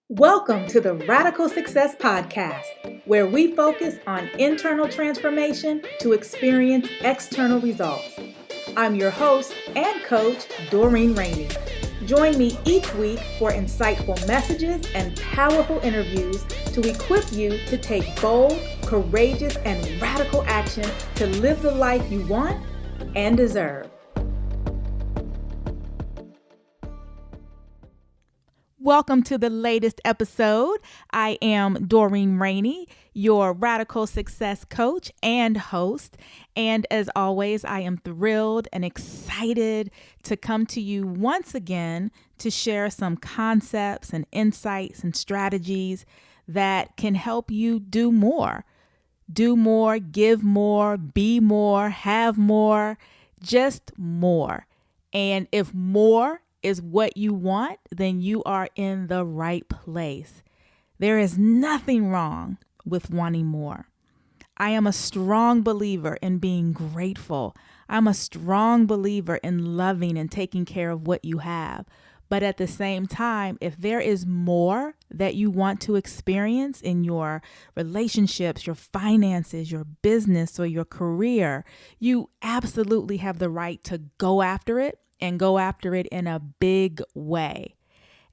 Welcome to the Radical Success Podcast, where we focus on internal transformation to experience external results. I'm your host and coach, Doreen Rainey. Join me each week for insightful messages and powerful interviews to equip you to take bold, courageous, and radical action to live the life you want and deserve. Welcome to the latest episode. I am Doreen Rainey, your radical success coach and host. And as always, I am thrilled and excited to come to you once again to share some concepts and insights and strategies that can help you do more. Do more, give more, be more, have more, just more. And if more is what you want, then you are in the right place. There is nothing wrong with wanting more. I am a strong believer in being grateful. I'm a strong believer in loving and taking care of what you have. But at the same time, if there is more that you want to experience in your relationships, your finances, your business, or your career, you absolutely have the right to go after it and go after it in a big way.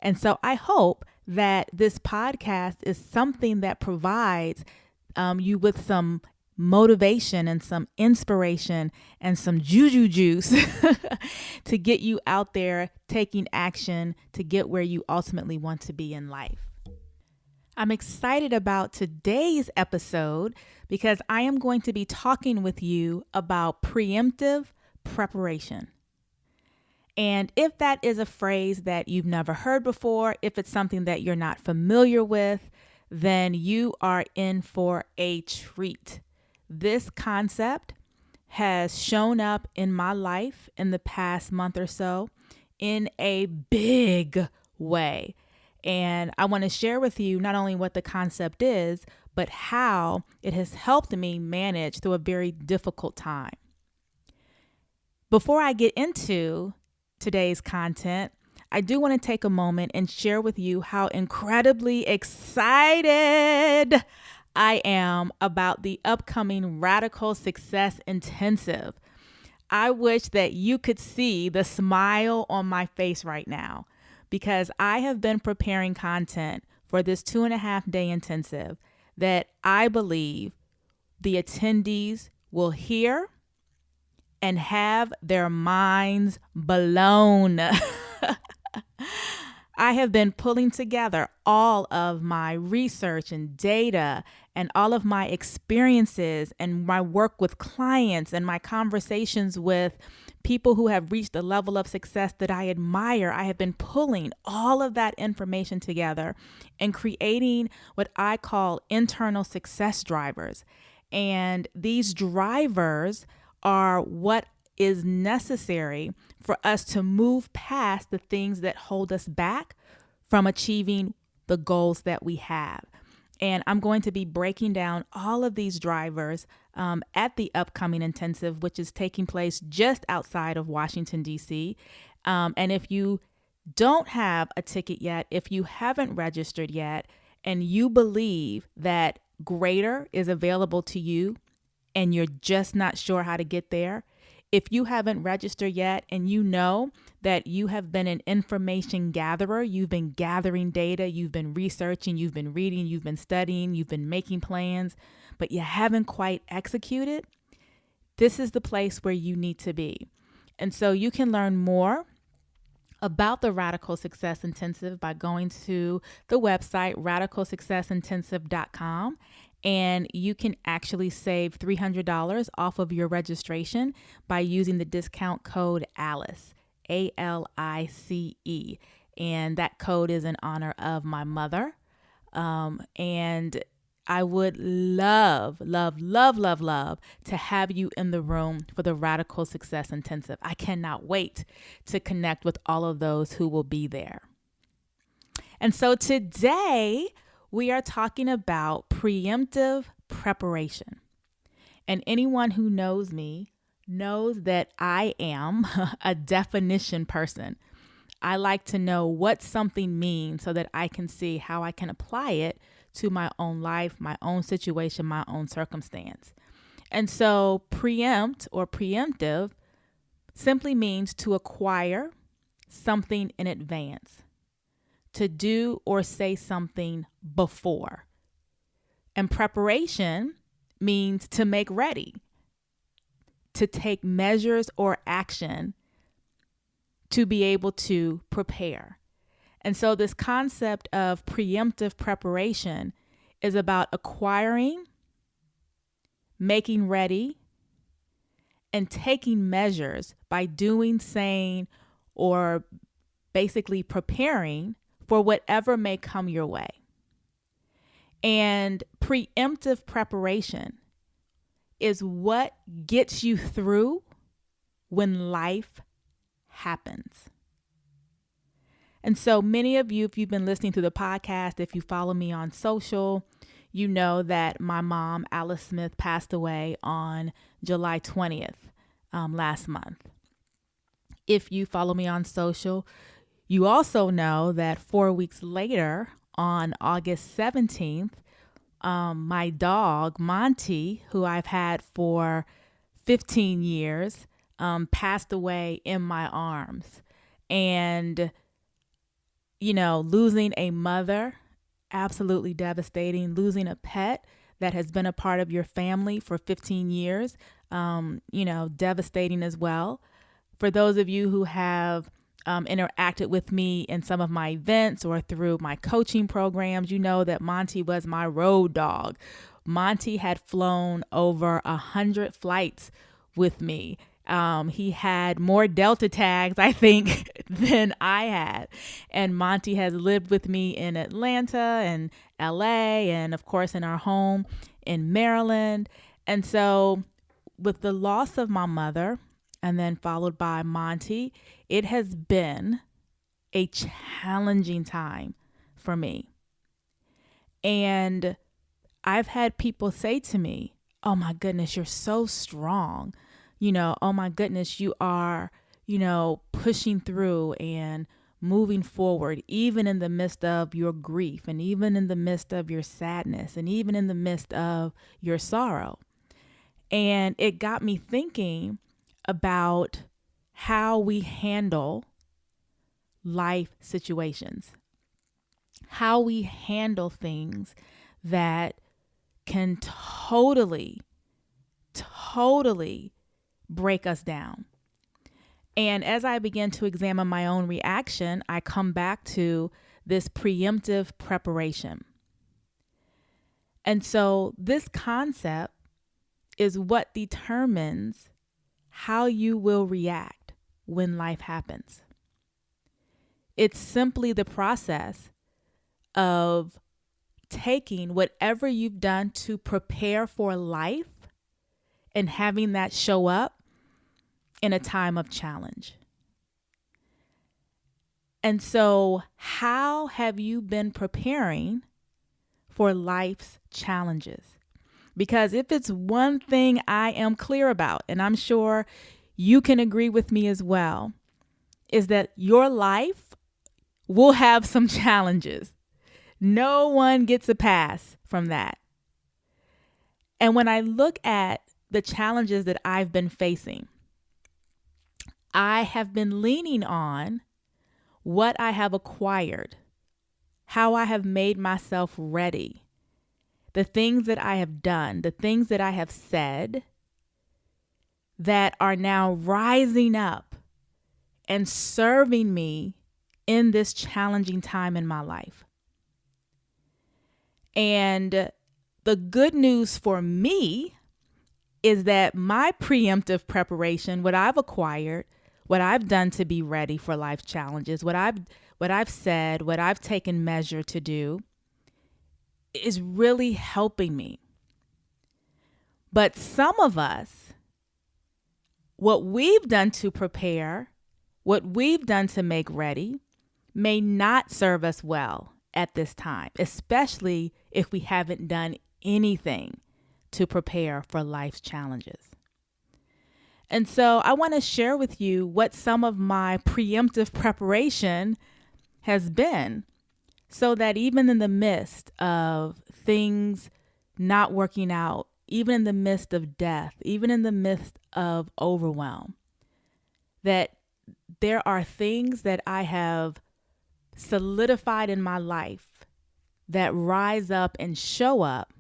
And so I hope that this podcast is something that provides you with some motivation and some inspiration and some juju juice to get you out there taking action to get where you ultimately want to be in life. I'm excited about today's episode because I am going to be talking with you about preemptive preparation. And if that is a phrase that you've never heard before, if it's something that you're not familiar with, then you are in for a treat. This concept has shown up in my life in the past month or so in a big way. And I want to share with you not only what the concept is, but how it has helped me manage through a very difficult time. Before I get into today's content, I do want to take a moment and share with you how incredibly excited I am about the upcoming Radical Success Intensive. I wish that you could see the smile on my face right now because I have been preparing content for this 2.5-day intensive that I believe the attendees will hear and have their minds blown. I have been pulling together all of my research and data and all of my experiences and my work with clients and my conversations with people who have reached a level of success that I admire. I have been pulling all of that information together and creating what I call internal success drivers. And these drivers are what is necessary for us to move past the things that hold us back from achieving the goals that we have. And I'm going to be breaking down all of these drivers at the upcoming intensive, which is taking place just outside of Washington, D.C. And if you don't have a ticket yet, if you haven't registered yet, and you believe that greater is available to you, and you're just not sure how to get there, if you haven't registered yet and you know that you have been an information gatherer, you've been gathering data, you've been researching, you've been reading, you've been studying, you've been making plans, but you haven't quite executed, this is the place where you need to be. And so you can learn more about the Radical Success Intensive by going to the website radicalsuccessintensive.com. And you can actually save $300 off of your registration by using the discount code ALICE, ALICE. And that code is in honor of my mother. And I would love to have you in the room for the Radical Success Intensive. I cannot wait to connect with all of those who will be there. And so today, we are talking about preemptive preparation. And anyone who knows me knows that I am a definition person. I like to know what something means so that I can see how I can apply it to my own life, my own situation, my own circumstance. And so preempt or preemptive simply means to acquire something in advance, to do or say something before. And preparation means to make ready, to take measures or action to be able to prepare. And so this concept of preemptive preparation is about acquiring, making ready, and taking measures by doing, saying, or basically preparing for whatever may come your way. And preemptive preparation is what gets you through when life happens. And so many of you, if you've been listening to the podcast, if you follow me on social, you know that my mom, Alice Smith, passed away on July 20th last month. If you follow me on social, you also know that 4 weeks later, on August 17th, my dog, Monty, who I've had for 15 years, passed away in my arms. And, losing a mother, absolutely devastating. Losing a pet that has been a part of your family for 15 years, devastating as well. For those of you who have interacted with me in some of my events or through my coaching programs, you know that Monty was my road dog. Monty had flown over 100 flights with me. He had more Delta tags, I think, than I had. And Monty has lived with me in Atlanta and LA and, of course, in our home in Maryland. And so with the loss of my mother and then followed by Monty, it has been a challenging time for me. And I've had people say to me, "Oh my goodness, you're so strong. Oh my goodness, you are, pushing through and moving forward, even in the midst of your grief and even in the midst of your sadness and even in the midst of your sorrow." And it got me thinking about how we handle life situations, how we handle things that can totally break us down. And as I begin to examine my own reaction, I come back to this preemptive preparation. And so this concept is what determines how you will react when life happens. It's simply the process of taking whatever you've done to prepare for life and having that show up in a time of challenge. And so, how have you been preparing for life's challenges? Because if it's one thing I am clear about, and I'm sure you can agree with me as well, is that your life will have some challenges. No one gets a pass from that. And when I look at the challenges that I've been facing, I have been leaning on what I have acquired, how I have made myself ready, the things that I have done, the things that I have said that are now rising up and serving me in this challenging time in my life. And the good news for me is that my preemptive preparation, what I've acquired, what I've done to be ready for life challenges, what I've said, what I've taken measure to do, is really helping me. But some of us, what we've done to prepare, what we've done to make ready, may not serve us well at this time, especially if we haven't done anything to prepare for life's challenges. And so I want to share with you what some of my preemptive preparation has been, so that even in the midst of things not working out, even in the midst of death, even in the midst of overwhelm, that there are things that I have solidified in my life that rise up and show up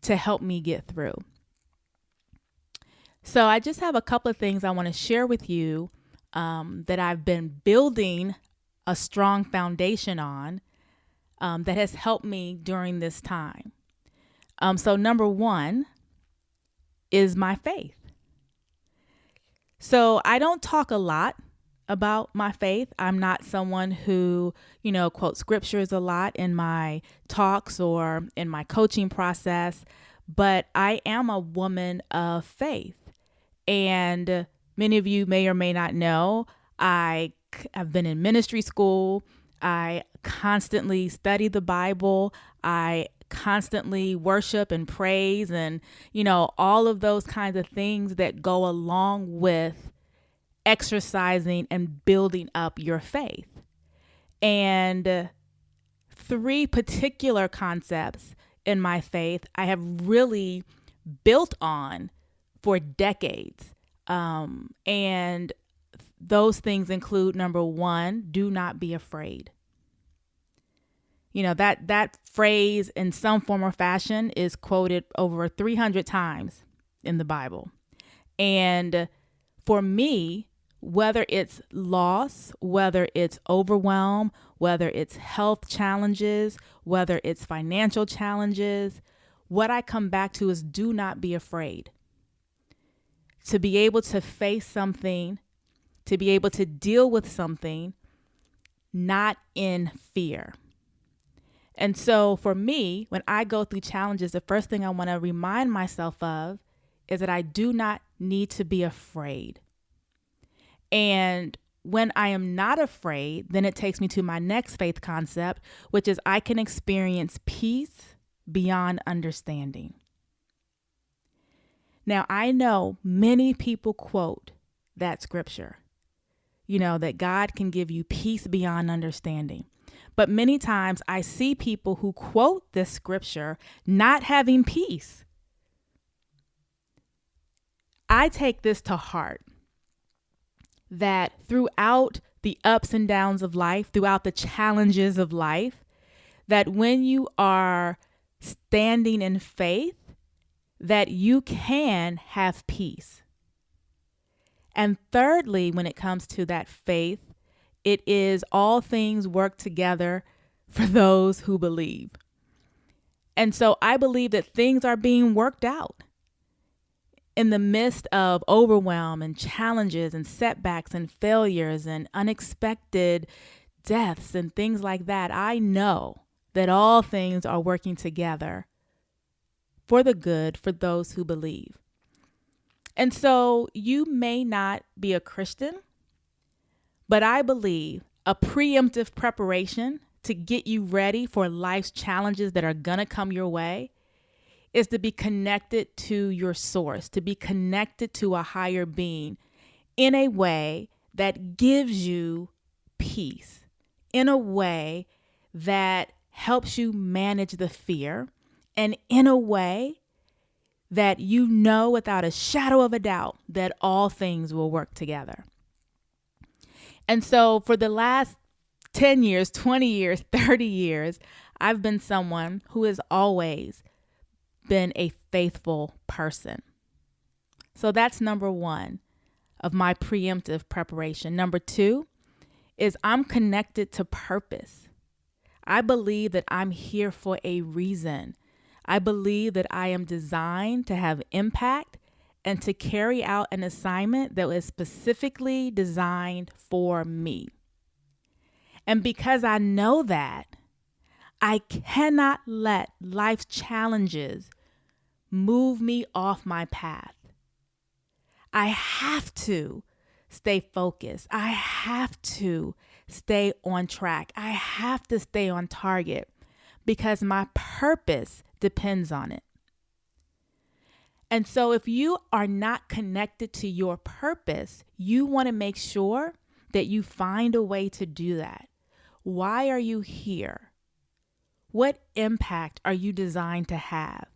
to help me get through. So I just have a couple of things I want to share with you that I've been building a strong foundation on that has helped me during this time. So number one is my faith. So I don't talk a lot about my faith. I'm not someone who, quotes scriptures a lot in my talks or in my coaching process, but I am a woman of faith. And many of you may or may not know, I have been in ministry school. I constantly study the Bible. I constantly worship and praise and, all of those kinds of things that go along with exercising and building up your faith. And three particular concepts in my faith I have really built on for decades. And those things include, number one, do not be afraid. That phrase in some form or fashion is quoted over 300 times in the Bible. And for me, whether it's loss, whether it's overwhelm, whether it's health challenges, whether it's financial challenges, what I come back to is do not be afraid. To be able to face something, to be able to deal with something, not in fear. And so for me, when I go through challenges, the first thing I want to remind myself of is that I do not need to be afraid. And when I am not afraid, then it takes me to my next faith concept, which is I can experience peace beyond understanding. Now, I know many people quote that scripture, that God can give you peace beyond understanding. But many times I see people who quote this scripture not having peace. I take this to heart, that throughout the ups and downs of life, throughout the challenges of life, that when you are standing in faith, that you can have peace. And thirdly, when it comes to that faith, it is all things work together for those who believe. And so I believe that things are being worked out. In the midst of overwhelm and challenges and setbacks and failures and unexpected deaths and things like that, I know that all things are working together for the good for those who believe. And so you may not be a Christian, but I believe a preemptive preparation to get you ready for life's challenges that are going to come your way is to be connected to your source, to be connected to a higher being in a way that gives you peace, in a way that helps you manage the fear, and in a way that you know without a shadow of a doubt that all things will work together. And so for the last 10 years, 20 years, 30 years, I've been someone who has always been a faithful person. So that's number one of my preemptive preparation. Number two is I'm connected to purpose. I believe that I'm here for a reason. I believe that I am designed to have impact and to carry out an assignment that was specifically designed for me. And because I know that, I cannot let life's challenges move me off my path. I have to stay focused. I have to stay on track. I have to stay on target because my purpose depends on it. And so if you are not connected to your purpose, you want to make sure that you find a way to do that. Why are you here? What impact are you designed to have?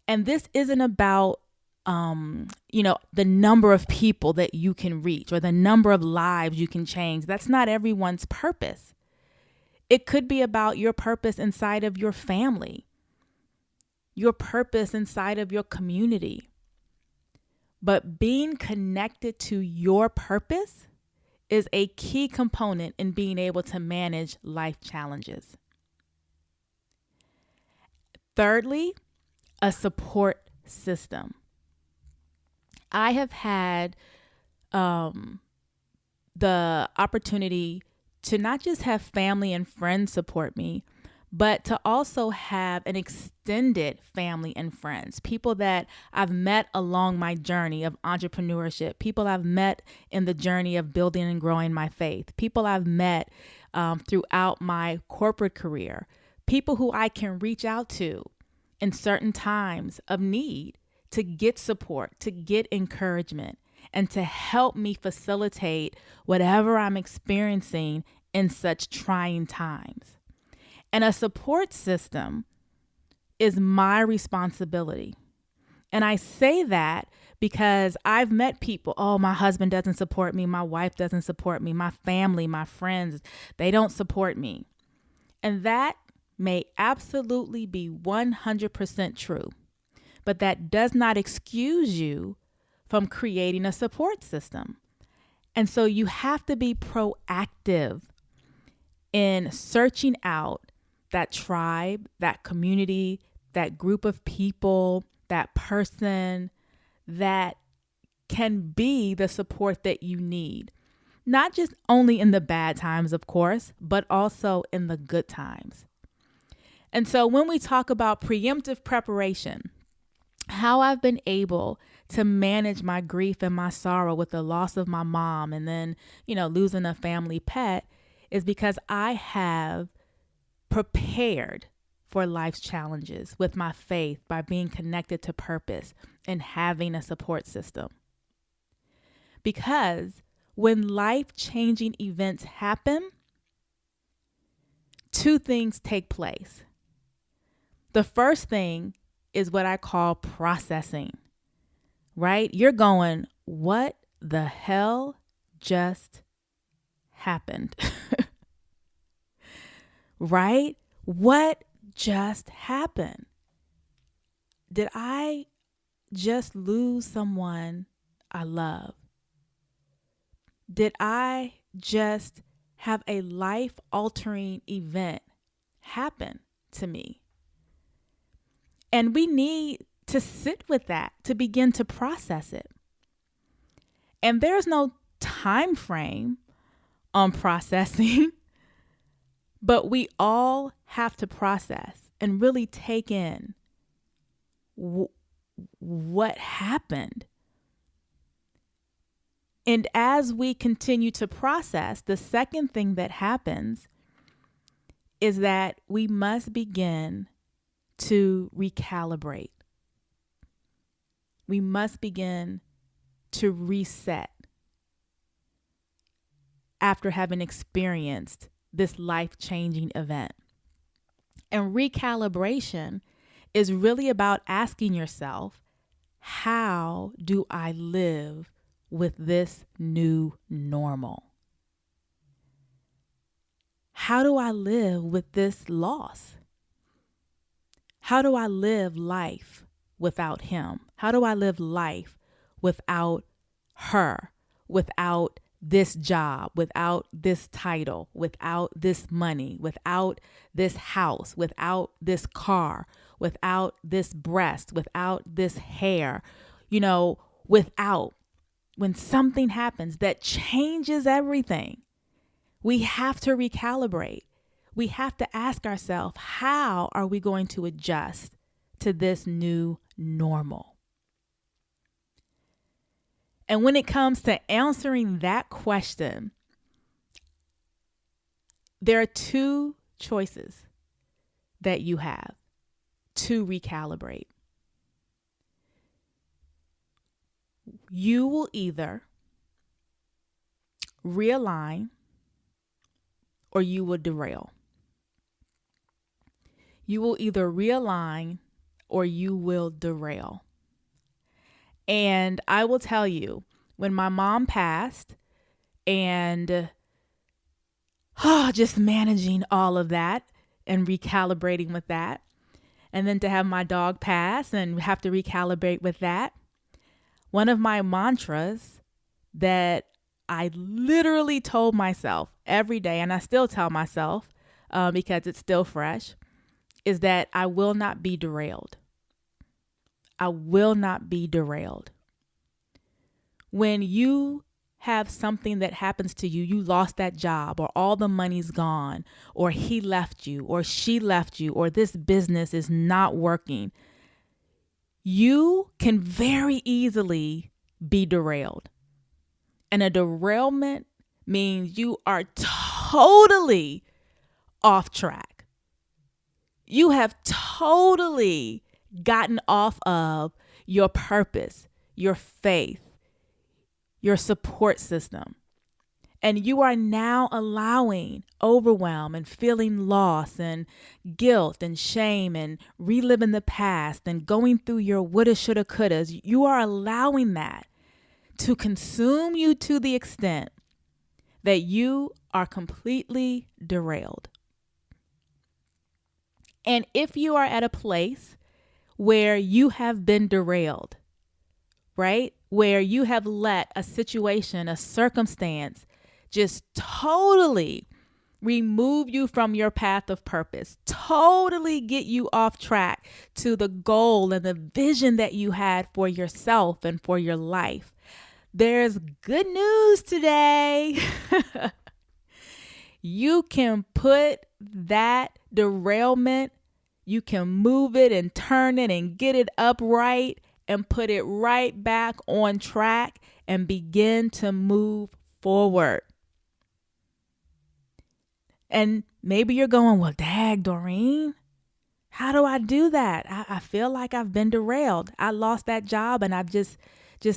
And this isn't about, the number of people that you can reach or the number of lives you can change. That's not everyone's purpose. It could be about your purpose inside of your family, your purpose inside of your community. But being connected to your purpose is a key component in being able to manage life challenges. Thirdly, a support system. I have had the opportunity to not just have family and friends support me, but to also have an extended family and friends, people that I've met along my journey of entrepreneurship, people I've met in the journey of building and growing my faith, people I've met throughout my corporate career, people who I can reach out to in certain times of need to get support, to get encouragement, and to help me facilitate whatever I'm experiencing in such trying times. And a support system is my responsibility. And I say that because I've met people, oh, my husband doesn't support me, my wife doesn't support me, my family, my friends, they don't support me. And that may absolutely be 100% true, but that does not excuse you from creating a support system. And so you have to be proactive in searching out that tribe, that community, that group of people, that person that can be the support that you need. Not just only in the bad times, of course, but also in the good times. And so when we talk about preemptive preparation, how I've been able to manage my grief and my sorrow with the loss of my mom and then, losing a family pet is because I have prepared for life's challenges with my faith by being connected to purpose and having a support system. Because when life-changing events happen, two things take place. The first thing is what I call processing, right? You're going, what the hell just happened? Right? What just happened? Did I just lose someone I love? Did I just have a life-altering event happen to me? And we need to sit with that to begin to process it. And there's no time frame on processing, but we all have to process and really take in what happened. And as we continue to process, the second thing that happens is that we must begin to recalibrate. We must begin to reset after having experienced this life-changing event. And recalibration is really about asking yourself, how do I live with this new normal? How do I live with this loss? How do I live life without him? How do I live life without her, without this job, without this title, without this money, without this house, without this car, without this breast, without this hair, without, when something happens that changes everything, we have to recalibrate. We have to ask ourselves, how are we going to adjust to this new normal? And when it comes to answering that question, there are two choices that you have to recalibrate. You will either realign or you will derail. You will either realign or you will derail. And I will tell you, when my mom passed and just managing all of that and recalibrating with that, and then to have my dog pass and have to recalibrate with that, one of my mantras that I literally told myself every day, and I still tell myself because it's still fresh, is that I will not be derailed. I will not be derailed. When you have something that happens to you, you lost that job, or all the money's gone, or he left you, or she left you, or this business is not working, you can very easily be derailed. And a derailment means you are totally off track. You have totally gotten off of your purpose, your faith, your support system. And you are now allowing overwhelm and feeling loss and guilt and shame and reliving the past and going through your woulda, shoulda, couldas. You are allowing that to consume you to the extent that you are completely derailed. And if you are at a place where you have been derailed, right? Where you have let a situation, a circumstance, just totally remove you from your path of purpose, totally get you off track to the goal and the vision that you had for yourself and for your life. There's good news today. You can put that derailment, you can move it and turn it and get it upright and put it right back on track and begin to move forward. And maybe you're going, well, dag, Doreen, how do I do that? I feel like I've been derailed. I lost that job and I've just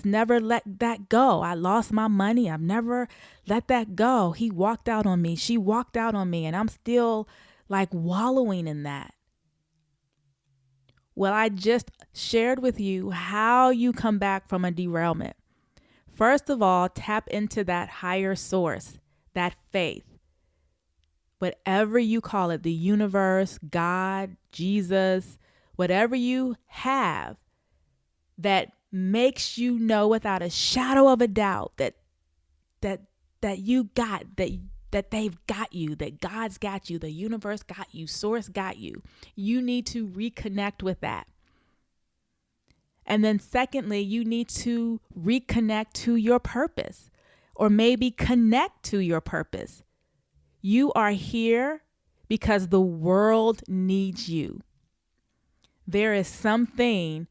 never let that go. I lost my money. I've never let that go. He walked out on me. She walked out on me, and I'm still like wallowing in that. Well, I just shared with you how you come back from a derailment. First of all, tap into that higher source, that faith. Whatever you call it, the universe, God, Jesus, whatever you have that makes you know without a shadow of a doubt that you got, that they've got you, that God's got you, the universe got you, source got you. You need to reconnect with that. And then secondly, you need to reconnect to your purpose, or maybe connect to your purpose. You are here because the world needs you. There is something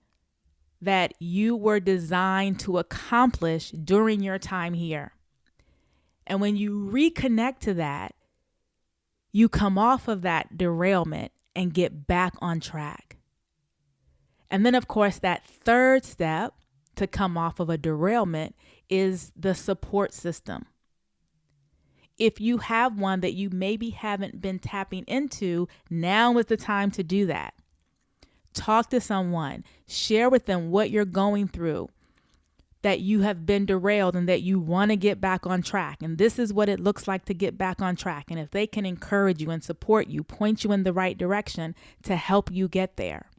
that you were designed to accomplish during your time here. And when you reconnect to that, you come off of that derailment and get back on track. And then, of course, that third step to come off of a derailment is the support system. If you have one that you maybe haven't been tapping into, now is the time to do that. Talk to someone, share with them what you're going through, that you have been derailed and that you want to get back on track. And this is what it looks like to get back on track. And if they can encourage you and support you, point you in the right direction to help you get there.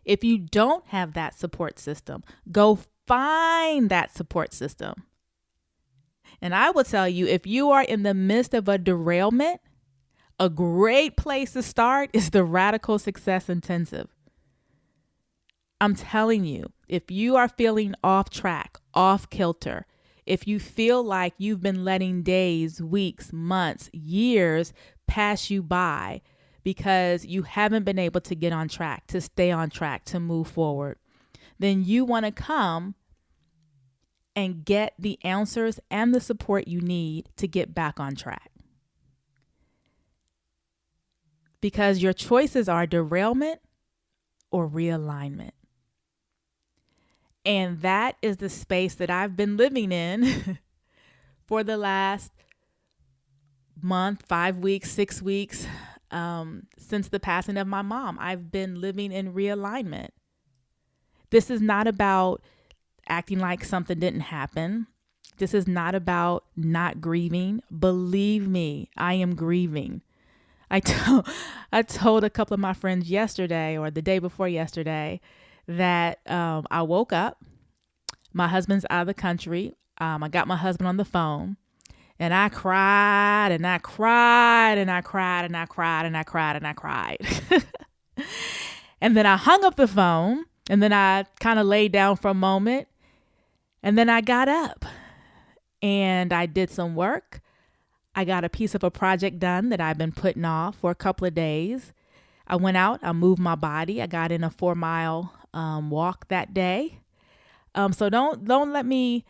If you don't have that support system, go find that support system. And I will tell you, if you are in the midst of a derailment, a great place to start is the Radical Success Intensive. I'm telling you, if you are feeling off track, off kilter, if you feel like you've been letting days, weeks, months, years pass you by because you haven't been able to get on track, to stay on track, to move forward, then you want to come and get the answers and the support you need to get back on track. Because your choices are derailment or realignment. And that is the space that I've been living in for the last month, 5 weeks, 6 weeks, since the passing of my mom. I've been living in realignment. This is not about acting like something didn't happen. This is not about not grieving. Believe me, I am grieving. I told a couple of my friends yesterday or the day before yesterday that I woke up, my husband's out of the country. I got my husband on the phone and I cried and I cried and I cried and I cried and I cried and I cried. And then I hung up the phone and then I kind of laid down for a moment and then I got up and I did some work. I got a piece of a project done that I've been putting off for a couple of days. I went out, I moved my body. I got in a 4-mile walk that day. So don't let me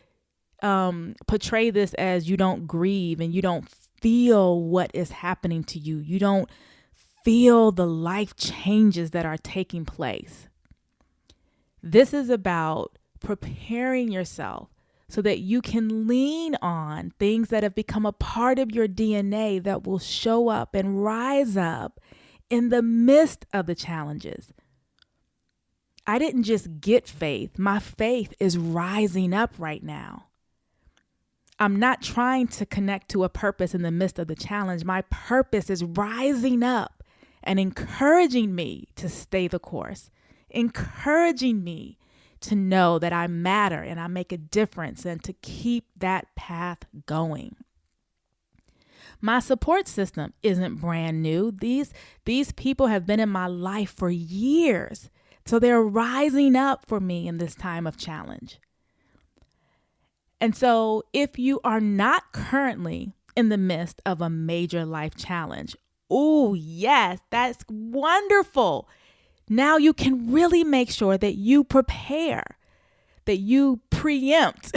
portray this as you don't grieve and you don't feel what is happening to you. You don't feel the life changes that are taking place. This is about preparing yourself so that you can lean on things that have become a part of your DNA that will show up and rise up in the midst of the challenges. I didn't just get faith. My faith is rising up right now. I'm not trying to connect to a purpose in the midst of the challenge. My purpose is rising up and encouraging me to stay the course, encouraging me to know that I matter and I make a difference and to keep that path going. My support system isn't brand new. These people have been in my life for years. So they're rising up for me in this time of challenge. And so if you are not currently in the midst of a major life challenge, oh yes, that's wonderful. Now you can really make sure that you prepare, that you preempt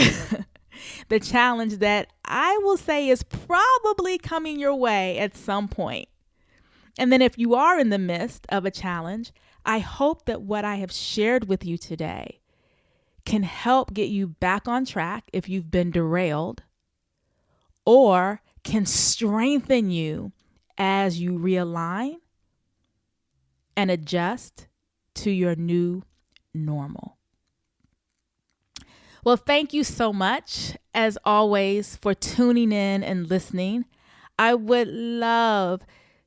the challenge that I will say is probably coming your way at some point. And then if you are in the midst of a challenge, I hope that what I have shared with you today can help get you back on track if you've been derailed, or can strengthen you as you realign and adjust to your new normal. Well, thank you so much, as always, for tuning in and listening. I would love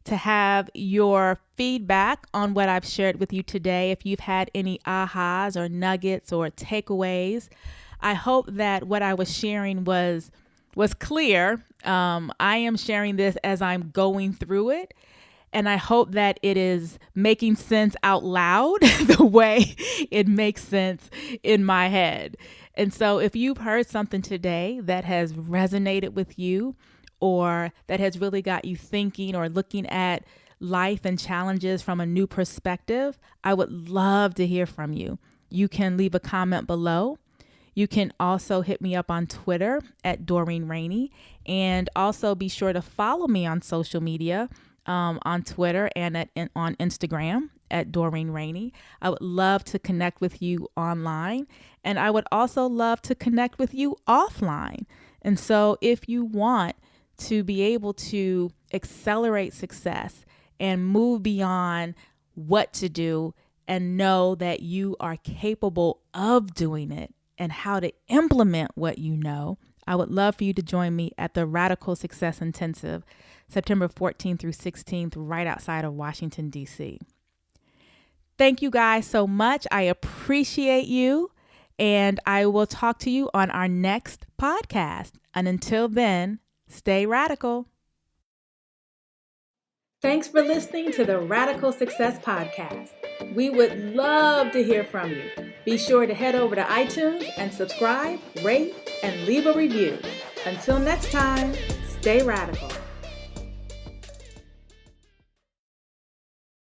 to have your feedback on what I've shared with you today. If you've had any ahas or nuggets or takeaways, I hope that what I was sharing was clear. I am sharing this as I'm going through it. And I hope that it is making sense out loud the way it makes sense in my head. And so if you've heard something today that has resonated with you, or that has really got you thinking or looking at life and challenges from a new perspective, I would love to hear from you. You can leave a comment below. You can also hit me up on Twitter at Doreen Rainey, and also be sure to follow me on social media, on Twitter and on Instagram at Doreen Rainey. I would love to connect with you online, and I would also love to connect with you offline. And so if you want to be able to accelerate success and move beyond what to do and know that you are capable of doing it and how to implement what you know, I would love for you to join me at the Radical Success Intensive, September 14th through 16th, right outside of Washington, D.C. Thank you guys so much. I appreciate you, and I will talk to you on our next podcast. And until then, stay radical. Thanks for listening to the Radical Success Podcast. We would love to hear from you. Be sure to head over to iTunes and subscribe, rate, and leave a review. Until next time, stay radical.